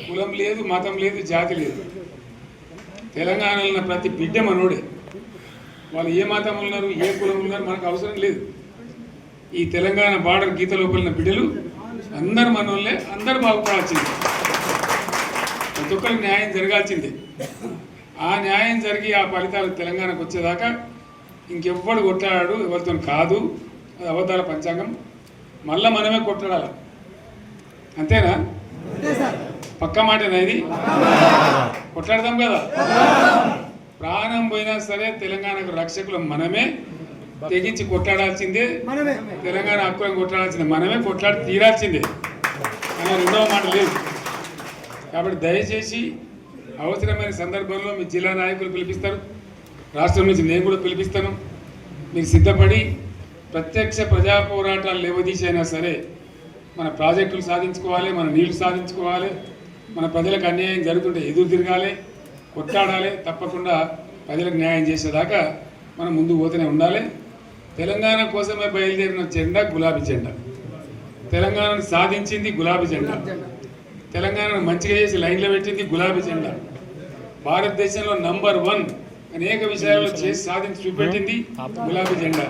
కులం లేదు, మతం లేదు, జాతి లేదు. తెలంగాణలో ఉన్న ప్రతి బిడ్డ మనోడే. వాళ్ళు ఏ మతం ఉన్నారు, ఏ కులం ఉన్నారు మనకు అవసరం లేదు. ఈ తెలంగాణ బార్డర్ గీత లోపలిన బిడ్డలు అందరు మనోళ్ళే, అందరు బాగుపడాల్సిందే. ప్రతి ఒక్కరికి న్యాయం జరగాల్సిందే. ఆ న్యాయం జరిగి ఆ ఫలితాలు తెలంగాణకు వచ్చేదాకా ఇంకెవ్వడు కొట్లాడాడు, ఎవరితో కాదు. అది అబద్ధాల పంచాంగం. మళ్ళా మనమే కొట్లాడాలి. అంతేనా? పక్క మాటేనా ఇది? కొట్లాడదాం కదా. ప్రాణం పోయినా సరే తెలంగాణకు రక్షకులు మనమే. తెగించి కొట్లాడాల్సిందే. తెలంగాణ హక్కులను కొట్లాడాల్సిందే. మనమే కొట్లాడి తీరాల్సిందే. అలా రెండవ మాట లేదు. కాబట్టి దయచేసి అవసరమైన సందర్భంలో మీ జిల్లా నాయకులు పిలిపిస్తారు, రాష్ట్రం నుంచి నేను కూడా పిలిపిస్తాను. మీరు సిద్ధపడి ప్రత్యక్ష ప్రజా పోరాటాలు లేవదీసైనా సరే మన ప్రాజెక్టులు సాధించుకోవాలి, మన నీళ్లు సాధించుకోవాలి, మన ప్రజలకు అన్యాయం జరుగుతుంటే ఎదురు తిరగాలి, కొట్లాడాలి. తప్పకుండా ప్రజలకు న్యాయం చేసేదాకా మనం ముందు పోతూనే ఉండాలి. తెలంగాణ కోసమే బయలుదేరిన జెండా గులాబీ జెండా. తెలంగాణను సాధించింది గులాబీ జెండా. తెలంగాణను మంచిగా చేసి లైన్లో పెట్టింది గులాబీ జెండా. భారతదేశంలో నంబర్ 1 అనేక విషయాల్లో చేసి సాధించి చూపెట్టింది గులాబీ జెండా.